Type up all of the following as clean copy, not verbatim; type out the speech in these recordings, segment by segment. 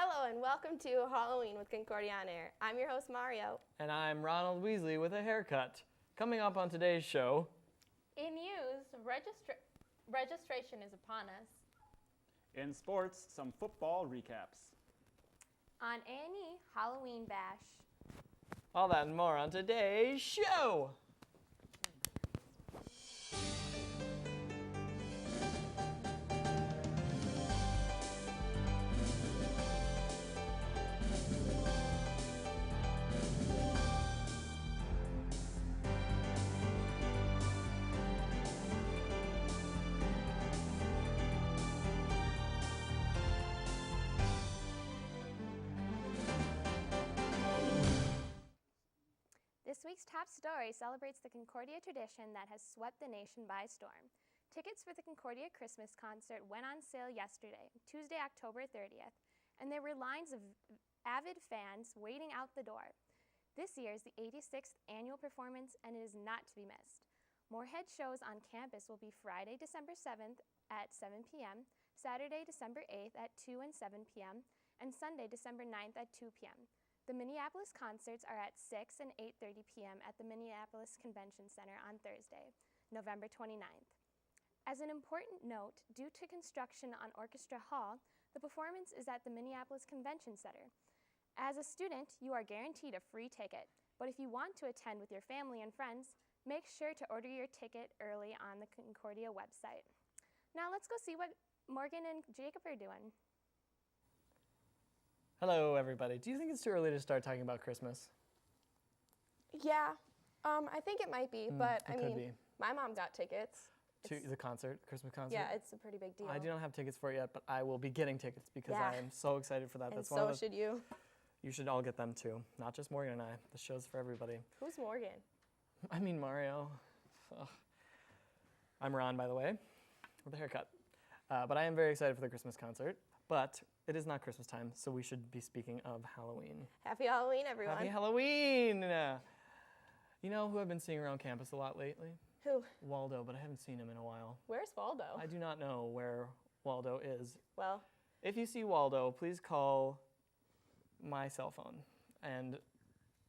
Hello and welcome to Halloween with Concordia on Air. I'm your host Mario. And I'm Ronald Weasley with a haircut. Coming up on today's show. In news, registration is upon us. In sports, some football recaps. On A&E, Halloween Bash. All that and more on today's show. This week's top story celebrates the Concordia tradition that has swept the nation by storm. Tickets for the Concordia Christmas concert went on sale yesterday, Tuesday, October 30th, and there were lines of avid fans waiting out the door. This year is the 86th annual performance, and it is not to be missed. Moorhead shows on campus will be Friday, December 7th at 7 p.m., Saturday, December 8th at 2 and 7 p.m., and Sunday, December 9th at 2 p.m. The Minneapolis concerts are at 6 and 8:30 p.m. at the Minneapolis Convention Center on Thursday, November 29th. As an important note, due to construction on Orchestra Hall, the performance is at the Minneapolis Convention Center. As a student, you are guaranteed a free ticket, but if you want to attend with your family and friends, make sure to order your ticket early on the Concordia website. Now let's go see what Morgan and Jacob are doing. Hello, everybody. Do you think it's too early to start talking about Christmas? Yeah, I think it might be, but I could mean, be. my mom got tickets. To the concert, Christmas concert? Yeah, it's a pretty big deal. I do not have tickets for it yet, but I will be getting tickets because Yeah. I am so excited for that. And That's so one of the, should you. You should all get them too, not just Morgan and I. The show's for everybody. Who's Morgan? I mean Mario. Ugh. I'm Ron, by the way, with a haircut. But I am very excited for the Christmas concert. But it is not Christmas time, so we should be speaking of Halloween. Happy Halloween, everyone. Happy Halloween! You know who I've been seeing around campus a lot lately? Who? Waldo, but I haven't seen him in a while. Where's Waldo? I do not know where Waldo is. Well, If you see Waldo, please call my cell phone and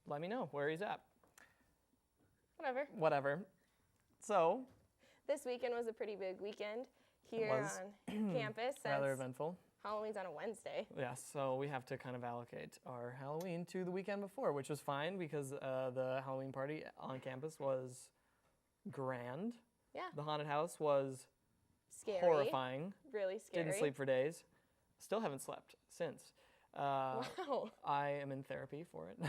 let me know where he's at. Whatever. So, this weekend was a pretty big weekend here was. on campus. rather since eventful. Halloween's on a Wednesday. Yes, so we have to kind of allocate our Halloween to the weekend before, which was fine because the Halloween party on campus was grand. Yeah. The haunted house was Scary. horrifying. Really scary. Didn't sleep for days. Still haven't slept since. Wow. I am in therapy for it.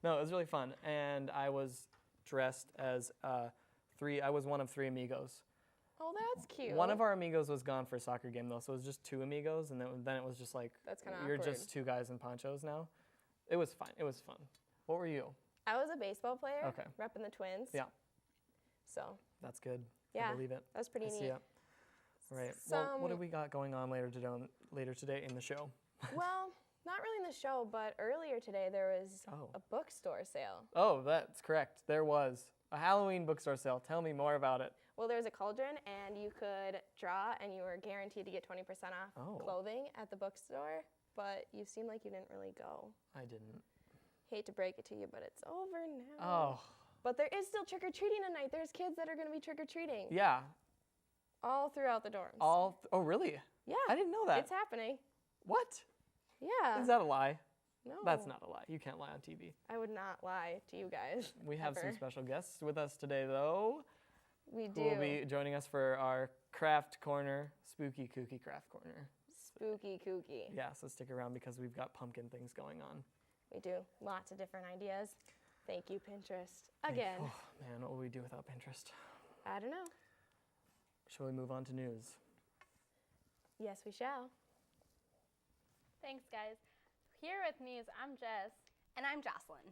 No, it was really fun. And I was dressed as I was one of three amigos. Oh, that's cute. One of our amigos was gone for a soccer game, though, so it was just two amigos, and then it was just like, That's kinda you're awkward. just two guys in ponchos now. It was fine. It was fun. What were you? I was a baseball player. Okay. Repping the Twins. Yeah. So That's good. Yeah, I believe it. that was pretty I see neat. it. Right. Well, what Some- have we got going on later today in the show? Well, not really in the show, but earlier today there was Oh. a bookstore sale. Oh, that's correct. There was a Halloween bookstore sale. Tell me more about it. Well, there was a cauldron, and you could draw, and you were guaranteed to get 20% off Oh. clothing at the bookstore, but you seemed like you didn't really go. I didn't. Hate to break it to you, but it's over now. Oh, But there is still trick-or-treating tonight. There's kids that are going to be trick-or-treating yeah. all throughout the dorms. Oh, really? Yeah. I didn't know that. It's happening. What? Yeah. Is that a lie? No. That's not a lie. You can't lie on TV. I would not lie to you guys. We have some ever. special guests with us today, though, We who do. will be joining us for our craft corner, spooky kooky craft corner. Spooky kooky. Yeah, so stick around because we've got pumpkin things going on. We do. Lots of different ideas. Thank you, Pinterest. Again. Oh, man, what would we do without Pinterest? I don't know. Shall we move on to news? Yes, we shall. Thanks, guys. Here with news, I'm Jess. And I'm Jocelyn.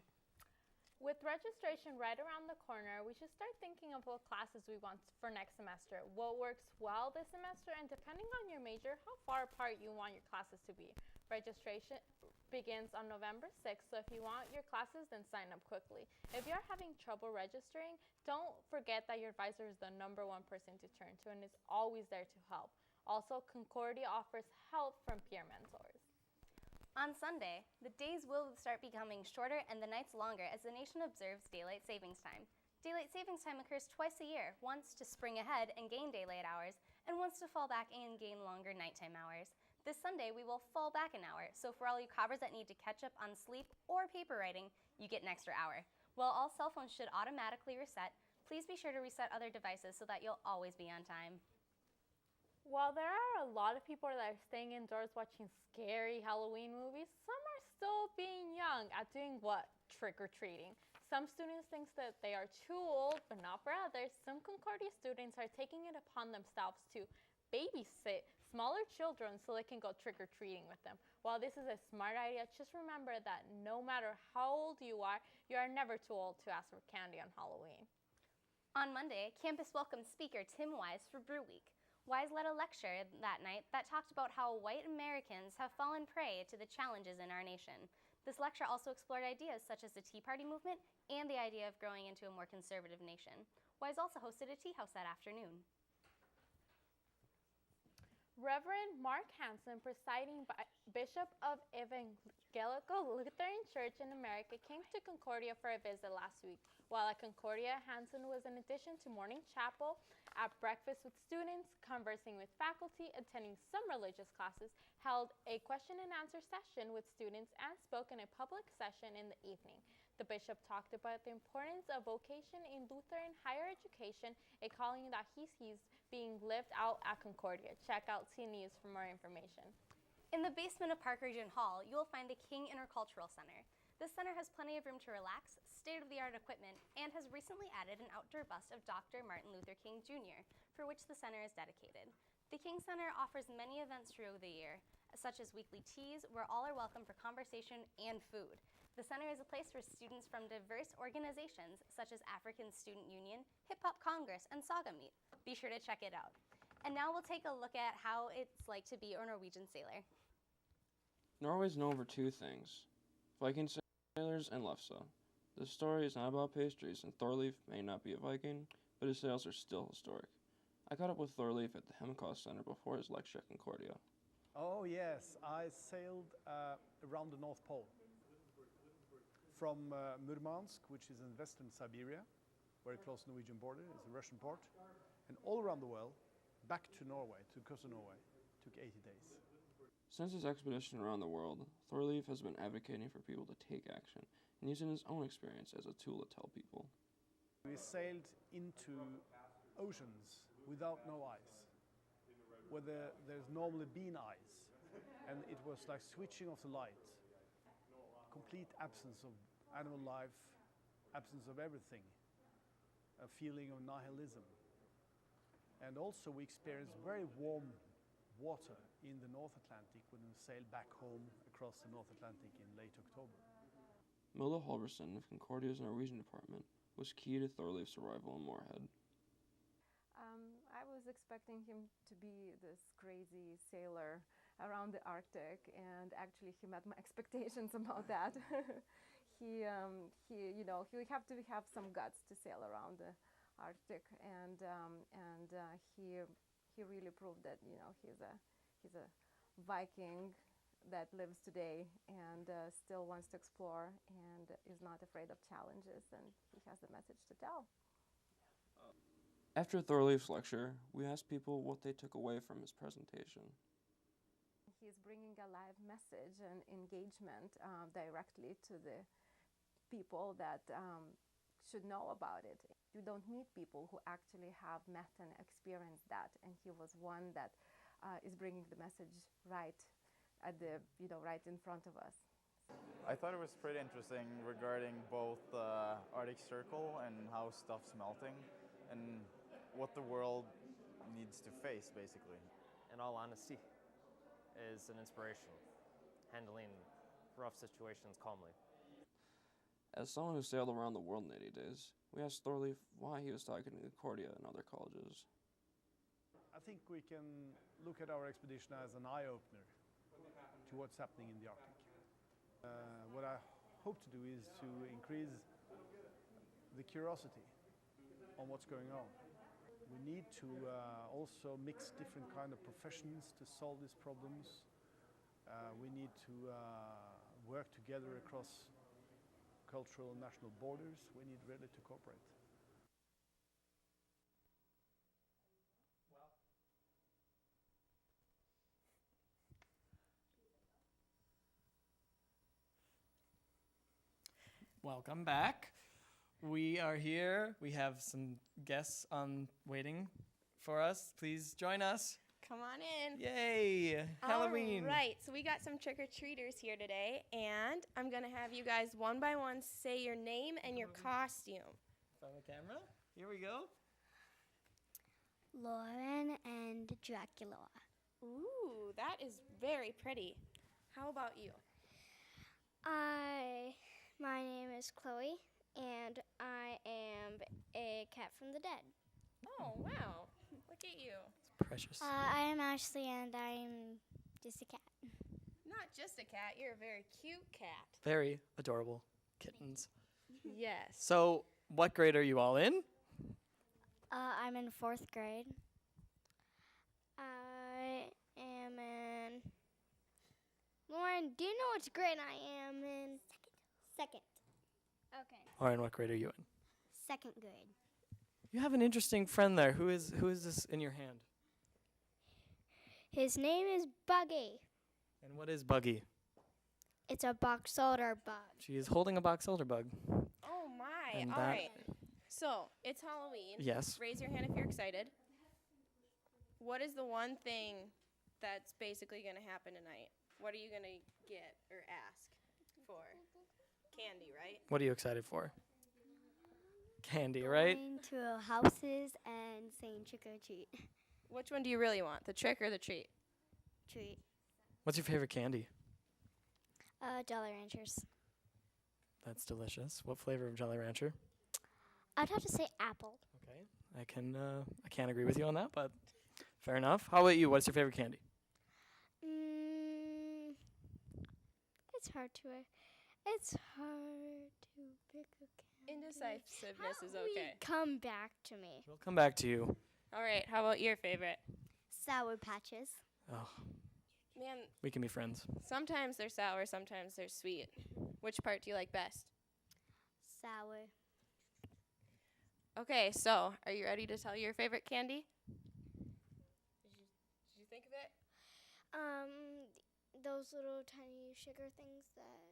With registration right around the corner, we should start thinking of what classes we want for next semester, what works well this semester, and depending on your major, how far apart you want your classes to be. Registration begins on November 6th, so if you want your classes, then sign up quickly. If you're having trouble registering, don't forget that your advisor is the #1 person to turn to and is always there to help. Also, Concordia offers help from peer mentors. On Sunday, the days will start becoming shorter and the nights longer as the nation observes daylight savings time. Daylight savings time occurs twice a year, once to spring ahead and gain daylight hours, and once to fall back and gain longer nighttime hours. This Sunday, we will fall back an hour, so for all you cobbers that need to catch up on sleep or paper writing, you get an extra hour. While all cell phones should automatically reset, please be sure to reset other devices so that you'll always be on time. While there are a lot of people that are staying indoors watching scary Halloween movies, some are still being young at doing what? Trick-or-treating. Some students think that they are too old, but not for others. Some Concordia students are taking it upon themselves to babysit smaller children so they can go trick-or-treating with them. While this is a smart idea, just remember that no matter how old you are never too old to ask for candy on Halloween. On Monday, campus welcomed speaker Tim Wise for Brew Week. Wise led a lecture that night that talked about how white Americans have fallen prey to the challenges in our nation. This lecture also explored ideas such as the Tea Party movement and the idea of growing into a more conservative nation. Wise also hosted a tea house that afternoon. Reverend Mark Hansen, presiding Bishop of Evangelical Lutheran Church in America, came to Concordia for a visit last week. While at Concordia, Hansen was in addition to morning chapel, at breakfast with students, conversing with faculty, attending some religious classes, held a question and answer session with students, and spoke in a public session in the evening. The bishop talked about the importance of vocation in Lutheran higher education, a calling that he sees being lived out at Concordia. Check out C News for more information. In the basement of Park Region Hall, you will find the King Intercultural Center. This center has plenty of room to relax, state-of-the-art equipment, and has recently added an outdoor bust of Dr. Martin Luther King Jr., for which the center is dedicated. The King Center offers many events through the year, such as weekly teas, where all are welcome for conversation and food. The center is a place where students from diverse organizations, such as African Student Union, Hip Hop Congress, and Saga meet. Be sure to check it out. And now we'll take a look at how it's like to be a Norwegian sailor. Norway's known for two things: Viking sailors and lefse. This story is not about pastries, and Thorleif may not be a Viking, but his sails are still historic. I caught up with Thorleif at the Hemkost Center before his lecture at Concordia. Oh yes, I sailed around the North Pole. From Murmansk, which is in western Siberia, very close to the Norwegian border, it's a Russian port, and all around the world, back to Norway, to the coast of Norway. Took 80 days. Since his expedition around the world, Thorleif has been advocating for people to take action and using his own experience as a tool to tell people. We sailed into oceans without no ice, where there's normally been ice, and it was like switching off the light. Complete absence of animal life, absence of everything, a feeling of nihilism. And also we experienced very warm water in the North Atlantic when we sailed back home across the North Atlantic in late October. Milda Holverson of Concordia's Norwegian department was key to Thorleif's arrival in Moorhead. I was expecting him to be this crazy sailor around the Arctic, and actually he met my expectations about that. he would have to have some guts to sail around the Arctic, and he really proved that he's a Viking that lives today and still wants to explore and is not afraid of challenges, and he has a message to tell. After Thorleif's lecture, we asked people what they took away from his presentation. He's bringing a live message and engagement directly to the people that should know about it. You don't meet people who actually have met and experienced that, and he was one that is bringing the message right at the right in front of us. I thought it was pretty interesting regarding both the Arctic Circle and how stuff's melting and what the world needs to face, basically. In all honesty, is an inspiration, handling rough situations calmly. As someone who sailed around the world in 80 days, we asked Thorleif why he was talking to Concordia and other colleges. I think we can look at our expedition as an eye-opener to what's happening in the Arctic. What I hope to do is to increase the curiosity on what's going on. We need to also mix different kind of professions to solve these problems. We need to work together across cultural and national borders. We need really to cooperate. Welcome back. We are here. We have some guests on waiting for us. Please join us. Come on in. Yay! Halloween. All right, so we got some trick-or-treaters here today, and I'm going to have you guys one by one say your name and your costume. From the camera. Here we go. Lauren and Dracula. Ooh, that is very pretty. How about you? My name is Chloe, and I am a cat from the dead. Oh, wow. Look at you. Precious. I am Ashley, and I'm just a cat. Not just a cat, you're a very cute cat. Very adorable kittens. Yes. So, what grade are you all in? I'm in 4th grade. I am in... Lauren, do you know which grade I am in? Second. Okay. Lauren, what grade are you in? 2nd grade. You have an interesting friend there. Who is this in your hand? His name is Buggy. And what is Buggy? It's a box elder bug. She is holding a box elder bug. Oh, my. And All that- right. So, it's Halloween. Yes. Raise your hand if you're excited. What is the one thing that's basically going to happen tonight? What are you going to get or ask for? Candy, right? What are you excited for? Candy, right? Going to houses and saying trick or treat. Which one do you really want, the trick or the treat? Treat. What's your favorite candy? Jolly Ranchers. That's delicious. What flavor of Jolly Rancher? I'd have to say apple. Okay. I can't agree with you on that, but fair enough. How about you? What's your favorite candy? It's hard to pick a candy. Indecisiveness is How okay. Come back to me. We'll come back to you. All right, how about your favorite? Sour Patches. Oh, Man, we can be friends. sometimes they're sour, sometimes they're sweet. Which part do you like best? Sour. Okay, so are you ready to tell your favorite candy? Did you think of it? Those little tiny sugar things that,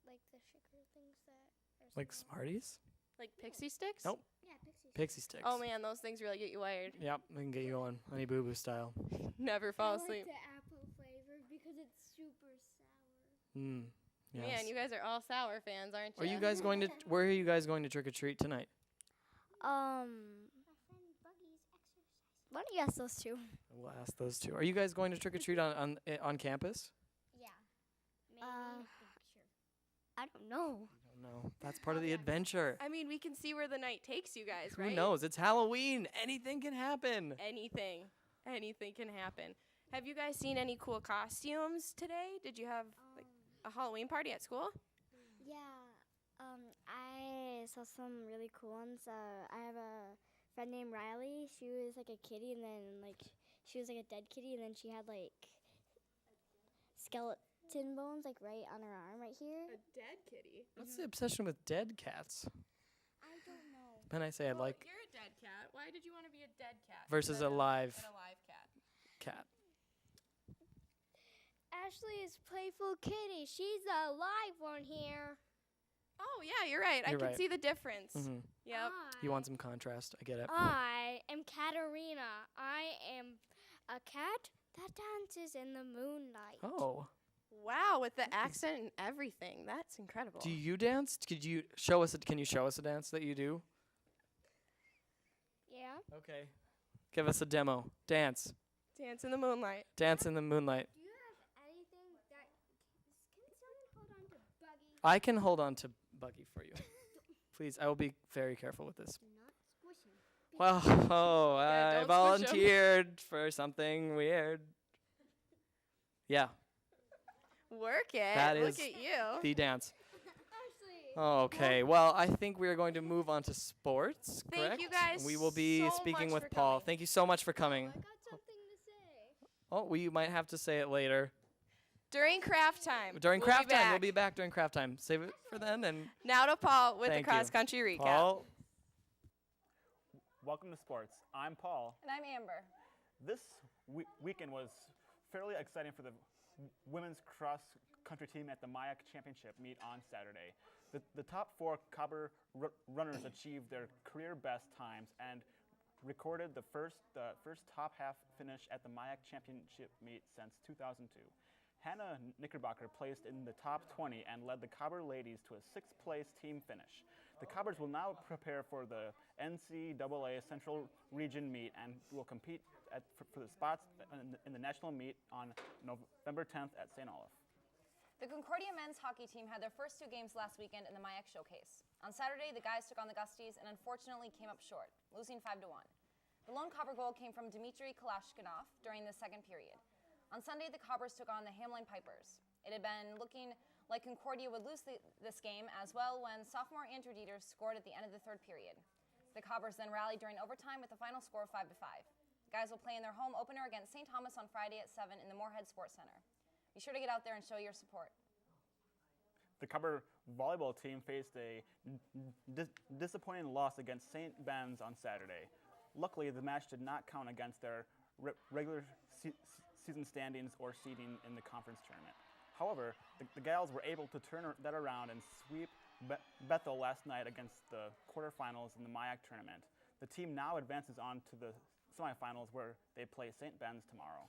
like the sugar things that are Like small. Smarties? Like pixie sticks? Nope. Yeah, pixie. Pixie sticks. Oh man, those things really get you wired. Yep, we can get you going. Honey Boo Boo style. Never fall asleep. I like the apple flavor because it's super sour. Yes. Man, you guys are all sour fans, aren't you? Are you guys going to? Where are you guys going to trick or treat tonight? My friend Buggy's exercise. Why don't you ask those two? We'll ask those two. Are you guys going to trick or treat on campus? Yeah. Maybe. I don't know. No, that's part of the adventure. I mean, we can see where the night takes you guys, Who right? knows? It's Halloween. Anything can happen. Anything can happen. Have you guys seen any cool costumes today? Did you have like a Halloween party at school? Yeah. I saw some really cool ones. I have a friend named Riley. She was like a kitty, and then she was like a dead kitty, and then she had like skeleton bones like right on her arm right here. A dead kitty. What's the obsession with dead cats? I don't know. Then I say I'd like You're a dead cat. Why did you want to be a dead cat versus instead a live than a live cat? cat. Ashley is playful kitty. She's a live one here. Oh yeah, you're right. I You're can right. see the difference. Mhm. Yep. You want some contrast? I get it. I am Katarina. I am a cat that dances in the moonlight. Oh. Wow, with the accent and everything. That's incredible. Do you dance? Could you show us? Can you show us a dance that you do? Yeah. Okay. Give us a demo. Dance. Dance in the moonlight. Dance in the moonlight. Do you have anything that can someone hold on to Buggy? I can hold on to Buggy for you. Please, I will be very careful with this. Do not squish him. Well, Yeah, I don't squish 'em. volunteered for something weird. Yeah, Work it. That Look is at you. the dance. Ashley. Okay, well, I think we are going to move on to sports, Thank correct? you guys We will be so speaking much with for Paul. coming. Thank you so much for I coming. got something to say. Oh, we might have to say it later. During craft time. During We'll craft be time, we'll back. be back during craft time. Save it for then. And Now to Paul with Thank the you. cross-country recap. Paul, Welcome to sports. I'm Paul. And I'm Amber. This weekend was fairly exciting for the women's cross-country team at the MIAC Championship meet on Saturday. The top 4 Cobber runners achieved their career best times and recorded the first top half finish at the MIAC Championship meet since 2002. Hannah Knickerbocker placed in the top 20 and led the Cobber ladies to a 6th place team finish. The Cobbers will now prepare for the NCAA Central Region meet and will compete for the spots in the national meet on November 10th at St. Olaf. The Concordia men's hockey team had their first 2 games last weekend in the MIAC Showcase. On Saturday, the guys took on the Gusties and unfortunately came up short, losing 5-1. The lone Cobber goal came from Dmitry Kalashnikov during the second period. On Sunday, the Cobbers took on the Hamline Pipers. It had been looking like Concordia would lose this game as well when sophomore Andrew Dieters scored at the end of the third period. The Cobbers then rallied during overtime with a final score of 5-5. The guys will play in their home opener against St. Thomas on Friday at 7 in the Moorhead Sports Center. Be sure to get out there and show your support. The Cobber volleyball team faced a disappointing loss against St. Ben's on Saturday. Luckily, the match did not count against their regular season standings or seeding in the conference tournament. However, the Gals were able to turn that around and sweep Bethel last night against the quarterfinals in the MIAC tournament. The team now advances on to the semifinals where they play St. Ben's tomorrow.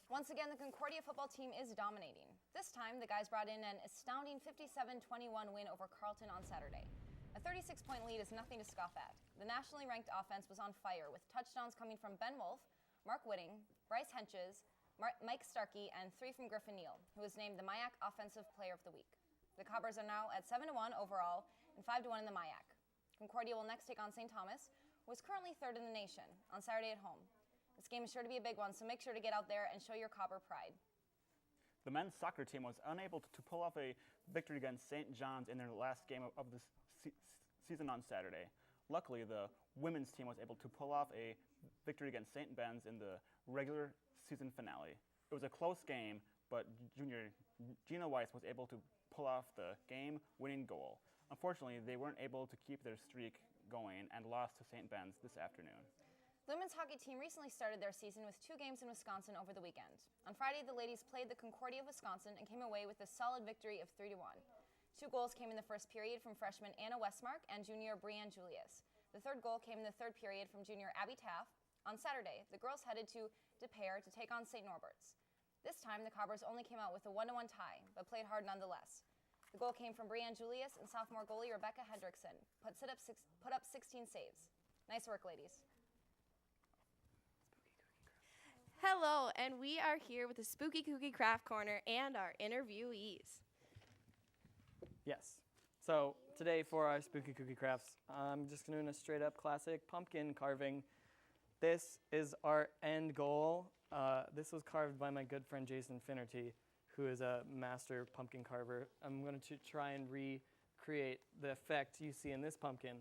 Once again, the Concordia football team is dominating. This time, the guys brought in an astounding 57-21 win over Carleton on Saturday. A 36-point lead is nothing to scoff at. The nationally ranked offense was on fire, with touchdowns coming from Ben Wolf, Mark Whitting, Bryce Henches, Mike Starkey, and 3 from Griffin Neal, who was named the MIAC Offensive Player of the Week. The Cobbers are now at 7-1 overall and 5-1 in the MIAC. Concordia will next take on St. Thomas, who is currently 3rd in the nation, on Saturday at home. This game is sure to be a big one, so make sure to get out there and show your Cobber pride. The men's soccer team was unable to pull off a victory against St. John's in their last game of the season on Saturday. Luckily, the women's team was able to pull off a victory against St. Ben's in the regular season finale. It was a close game, but junior Gina Weiss was able to pull off the game-winning goal. Unfortunately, they weren't able to keep their streak going and lost to St. Ben's this afternoon. The women's hockey team recently started their season with 2 games in Wisconsin over the weekend. On Friday, the ladies played the Concordia of Wisconsin and came away with a solid victory of 3-1. 2 goals came in the first period from freshman Anna Westmark and junior Brianne Julius. The third goal came in the third period from junior Abby Taff. On Saturday, the girls headed to De Pere to take on St. Norbert's. This time, the Cobbers only came out with a 1-1 tie, but played hard nonetheless. The goal came from Brianne Julius and sophomore goalie Rebecca Hendrickson, put up 16 saves. Nice work, ladies. Hello, and we are here with the Spooky Kooky Craft Corner and our interviewees. yes. So today for our Spooky Cookie Crafts, I'm just doing a straight up classic pumpkin carving. This is our end goal. This was carved by my good friend Jason Finnerty, who is a master pumpkin carver. I'm going to try and recreate the effect you see in this pumpkin.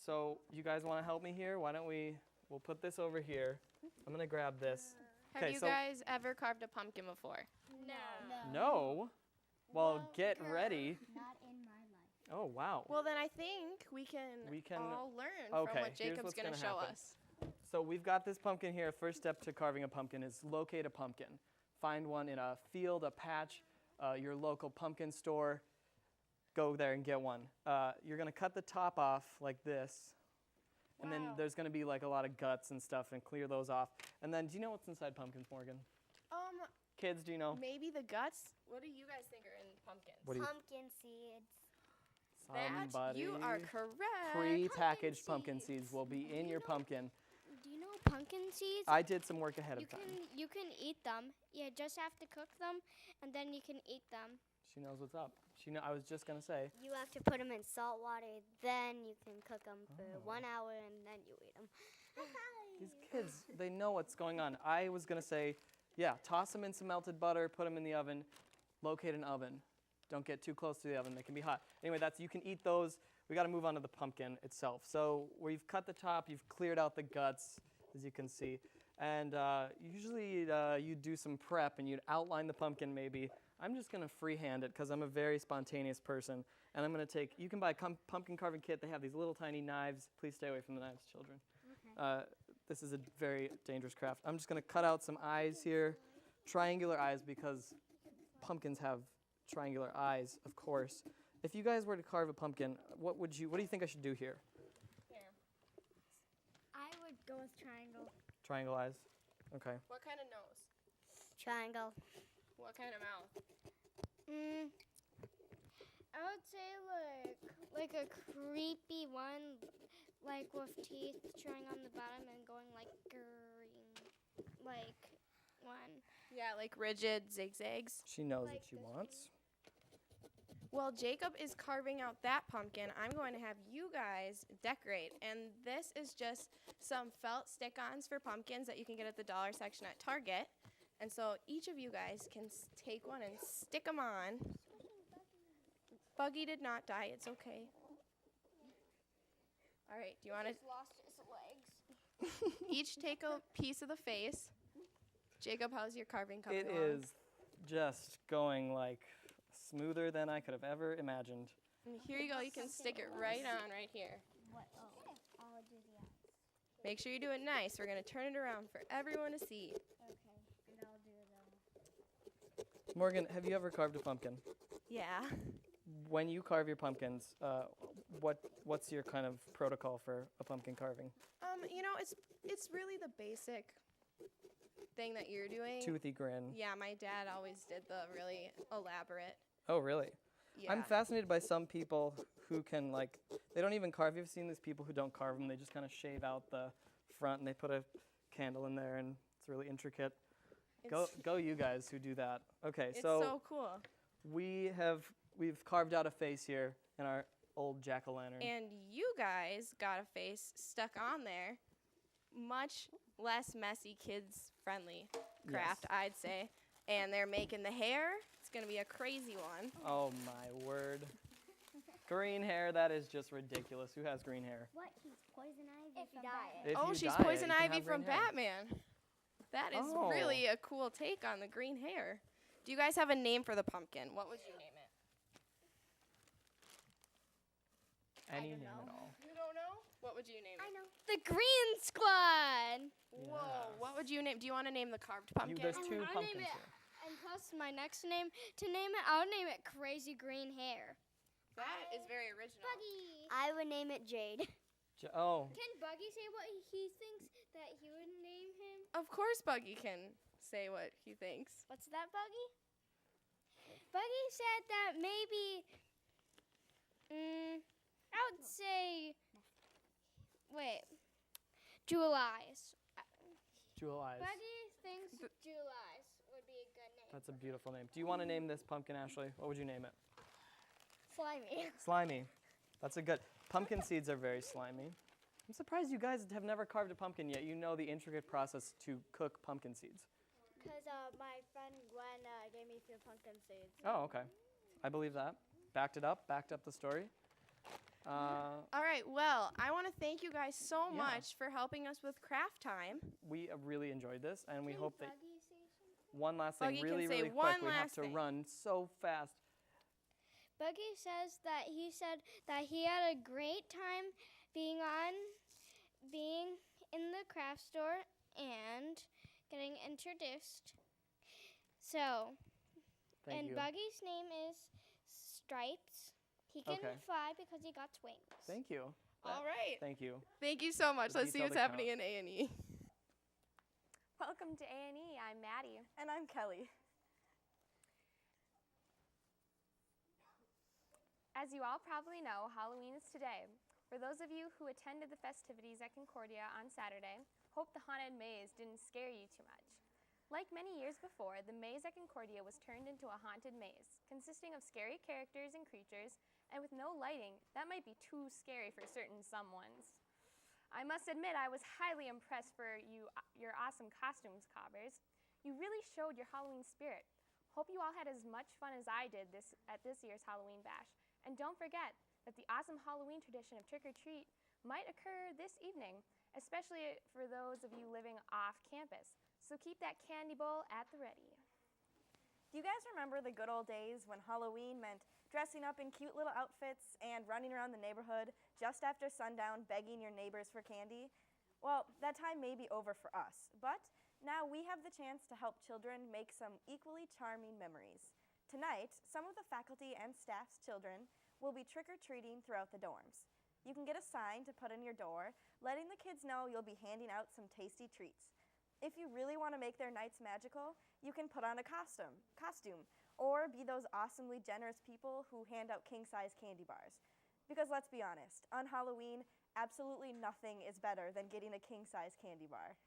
So you guys want to help me here? Why don't we'll put this over here. I'm going to grab this. Have you guys ever carved a pumpkin before? No? Well, get ready. Not in my life. Oh, wow. Well, then I think we can all learn from what Jacob's going to show us. So we've got this pumpkin here. First step to carving a pumpkin is locate a pumpkin. Find one in a field, a patch, your local pumpkin store. Go there and get one. You're going to cut the top off like this. And then there's going to be like a lot of guts and stuff, and clear those off. And then, do you know what's inside pumpkins, Morgan? Kids, do you know? Maybe the guts. What do you guys think are in pumpkins? Pumpkin seeds. Somebody. You are correct. Pre-packaged pumpkin seeds will be in your pumpkin. Do you know pumpkin seeds? I did some work ahead of time. You can eat them. You just have to cook them, and then you can eat them. She knows what's up. I was just going to say. You have to put them in salt water, then you can cook them for 1 hour, and then you eat them. These kids, they know what's going on. I was going to say, yeah, toss them in some melted butter, put them in the oven, locate an oven. Don't get too close to the oven. They can be hot. Anyway, you can eat those. We got to move on to the pumpkin itself. So we've cut the top. You've cleared out the guts, as you can see. And usually you'd do some prep and you'd outline the pumpkin maybe. I'm just going to freehand it because I'm a very spontaneous person. And I'm going to take, you can buy a pumpkin carving kit. They have these little tiny knives. Please stay away from the knives, children. Okay. This is a very dangerous craft. I'm just going to cut out some eyes here, triangular eyes because pumpkins have triangular eyes, of course. If you guys were to carve a pumpkin, what do you think I should do here? I would go with triangle. Triangle eyes? Okay. What kind of nose? Triangle. What kind of mouth? I would say like a creepy one, like with teeth showing on the bottom and going like green, like one. Yeah, like rigid zigzags. She knows Like what she this wants. Well, Jacob is carving out that pumpkin. I'm going to have you guys decorate. And this is just some felt stick-ons for pumpkins that you can get at the dollar section at Target. And so each of you guys can take one and stick them on. Buggy did not die. It's okay. All right. Do you want to Lost its legs. each take a piece of the face? Jacob, how's your carving coming It along? is just going like smoother than I could have ever imagined. And here you go. You can stick it right on right here. What? Oh, I'll do the eyes. Make sure you do it nice. We're going to turn it around for everyone to see. Okay, and I'll do the. Morgan, have you ever carved a pumpkin? Yeah. When you carve your pumpkins, what's your kind of protocol for a pumpkin carving? You know, it's really the basic thing that you're doing. Toothy grin. Yeah, my dad always did the really elaborate. Oh, really? Yeah. I'm fascinated by some people who can, like, they don't even carve. You've seen these people who don't carve them. They just kind of shave out the front and they put a candle in there and it's really intricate. Go you guys who do that. Okay, It's so cool. we've carved out a face here in our old jack-o'-lantern. And you guys got a face stuck on there. Much less messy, kids-friendly craft, Yes. I'd say. And they're making the hair. It's going to be a crazy one. Oh my word. Green hair, that is just ridiculous. Who has green hair? What? He's poison ivy. If you dye If Oh, you she's dye it, Poison you can Ivy have green from hair. Batman. That is Oh. really a cool take on the green hair. Do you guys have a name for the pumpkin? What would you name it? Any name at all. You don't know? What would you name it? I know. The Green Squad. Whoa. What would you name? Do you want to name the carved pumpkin? There's two I'll pumpkins name it. here. And plus, my next name to name it, I'll name it Crazy Green Hair. That is very original. Buggy. I would name it Jade. Oh, Can Buggy say what he thinks that he would name him? Of course Buggy can say what he thinks. What's that, Buggy? Buggy said that maybe, I would say, wait, Jewel Eyes. Jewel Eyes. Buggy thinks Jewel Eyes would be a good name. That's a beautiful name. Do you want to name this pumpkin, Ashley? What would you name it? Slimy. Slimy. That's a good. Pumpkin seeds are very slimy. I'm surprised you guys have never carved a pumpkin yet. You know the intricate process to cook pumpkin seeds. Because my friend Gwen gave me a few pumpkin seeds. Oh, okay. I believe that. Backed up the story. All right, well, I want to thank you guys so Yeah. much for helping us with craft time. We really enjoyed this, and we hope that Buggy say something? one last thing, Buggy can really, say really one quick. We have last to thing. run so fast. Buggy says that he said that he had a great time being in the craft store and getting introduced. So, Thank and you. Buggy's name is Stripes. He can Okay. fly because he got wings. Thank you. All right. Thank you. Thank you so much. The Let's see what's detailed happening in A&E. Welcome to A&E. I'm Maddie. And I'm Kelly. As you all probably know, Halloween is today. For those of you who attended the festivities at Concordia on Saturday, hope the haunted maze didn't scare you too much. Like many years before, the maze at Concordia was turned into a haunted maze, consisting of scary characters and creatures, and with no lighting, that might be too scary for certain someones. I must admit I was highly impressed for your awesome costumes, cobbers. You really showed your Halloween spirit. Hope you all had as much fun as I did at this year's Halloween bash. And don't forget that the awesome Halloween tradition of trick-or-treat might occur this evening, especially for those of you living off campus. So keep that candy bowl at the ready. Do you guys remember the good old days when Halloween meant dressing up in cute little outfits and running around the neighborhood just after sundown begging your neighbors for candy? Well, that time may be over for us, but now we have the chance to help children make some equally charming memories. Tonight, some of the faculty and staff's children will be trick-or-treating throughout the dorms. You can get a sign to put on your door, letting the kids know you'll be handing out some tasty treats. If you really want to make their nights magical, you can put on a costume, or be those awesomely generous people who hand out king-size candy bars. Because let's be honest, on Halloween, absolutely nothing is better than getting a king-size candy bar.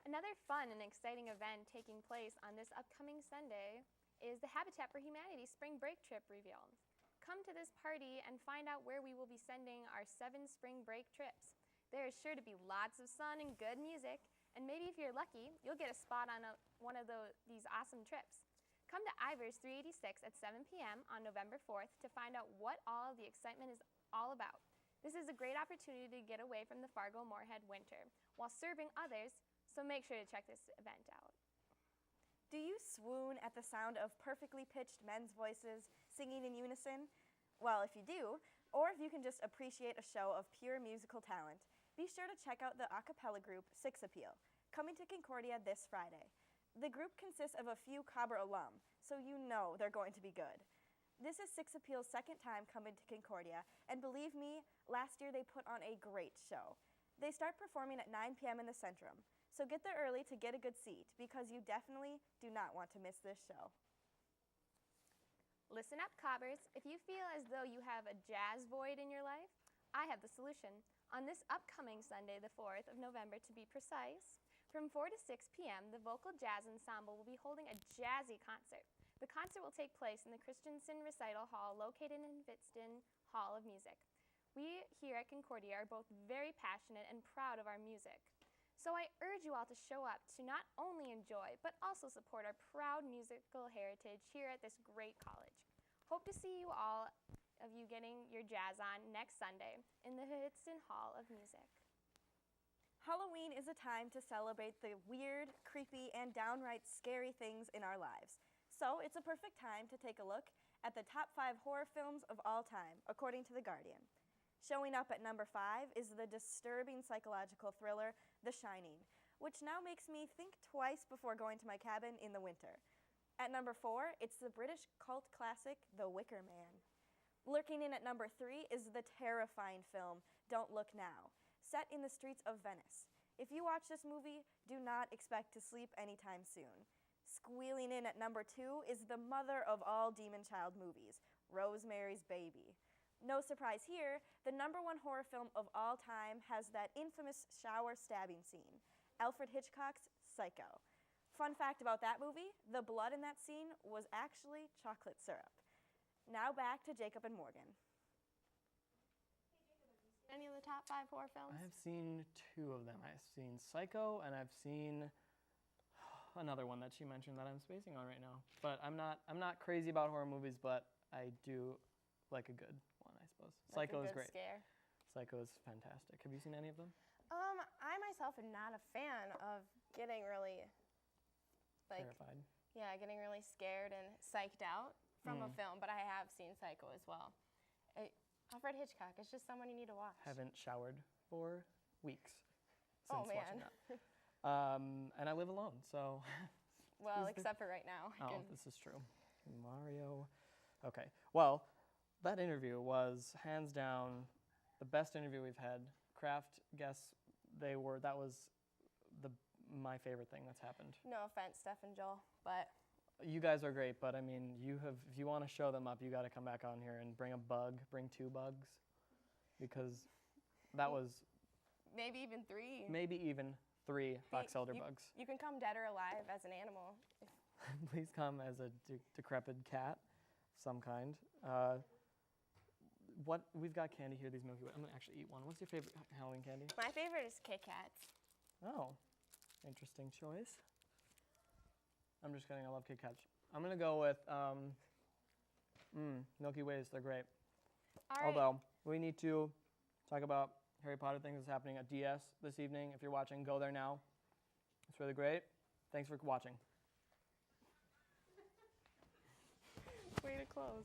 Another fun and exciting event taking place on this upcoming Sunday is the Habitat for Humanity Spring Break Trip reveal. Come to this party and find out where we will be sending our 7 spring break trips. There is sure to be lots of sun and good music, and maybe if you're lucky, you'll get a spot on one of these awesome trips. Come to Ivers 386 at 7 p.m. on November 4th to find out what all of the excitement is all about. This is a great opportunity to get away from the Fargo-Moorhead winter while serving others, so make sure to check this event out. Do you swoon at the sound of perfectly pitched men's voices singing in unison? Well, if you do, or if you can just appreciate a show of pure musical talent, be sure to check out the a cappella group Six Appeal, coming to Concordia this Friday. The group consists of a few Cobber alum, so you know they're going to be good. This is Six Appeal's second time coming to Concordia, and believe me, last year they put on a great show. They start performing at 9 p.m. in the Centrum, so get there early to get a good seat, because you definitely do not want to miss this show. Listen up, Cobbers. If you feel as though you have a jazz void in your life, I have the solution. On this upcoming Sunday, the 4th of November to be precise, from 4 to 6 p.m., the Vocal Jazz Ensemble will be holding a jazzy concert. The concert will take place in the Christensen Recital Hall located in Witston Hall of Music. We here at Concordia are both very passionate and proud of our music. So I urge you all to show up to not only enjoy, but also support our proud musical heritage here at this great college. Hope to see you all of you getting your jazz on next Sunday in the Witston Hall of Music. Halloween is a time to celebrate the weird, creepy, and downright scary things in our lives. So it's a perfect time to take a look at the top 5 horror films of all time, according to The Guardian. Showing up at number 5 is the disturbing psychological thriller, The Shining, which now makes me think twice before going to my cabin in the winter. At number 4, it's the British cult classic, The Wicker Man. Lurking in at number 3 is the terrifying film, Don't Look Now, set in the streets of Venice. If you watch this movie, do not expect to sleep anytime soon. Squealing in at number 2 is the mother of all Demon Child movies, Rosemary's Baby. No surprise here, the number 1 horror film of all time has that infamous shower stabbing scene, Alfred Hitchcock's Psycho. Fun fact about that movie, the blood in that scene was actually chocolate syrup. Now back to Jacob and Morgan. Any of the top 5 horror films? I've seen 2 of them. I've seen Psycho, and I've seen another one that she mentioned that I'm spacing on right now. But I'm not crazy about horror movies, but I do like a good one, I suppose. Like Psycho a is good great. Scare. Psycho is fantastic. Have you seen any of them? I myself am not a fan of getting really, Terrified. yeah, getting really scared and psyched out from a film, but I have seen Psycho as well. Alfred Hitchcock is just someone you need to watch. Haven't showered for weeks since Oh, watching man. that. And I live alone, so. Well, except for right now. Oh, this is true. Mario. Okay. Well, that interview was hands down the best interview we've had. Craft guests, that was my favorite thing that's happened. No offense, Steph and Joel, but You guys are great, but I mean, if you want to show them up, you got to come back on here and bring 2 bugs, because that was maybe even 3. maybe even 3 box elder bugs. You can come dead or alive as an animal. Please come as a decrepit cat of some kind. What we've got candy here, these Milky Way. I'm gonna actually eat one. What's your favorite Halloween candy? My favorite is Kit Kats. Oh, interesting choice. I'm just kidding. I love Kit Kats. I'm gonna go with Milky Ways. They're great. All right. Although we need to talk about Harry Potter thing is happening at DS this evening. If you're watching, go there now. It's really great. Thanks for watching. Way to close.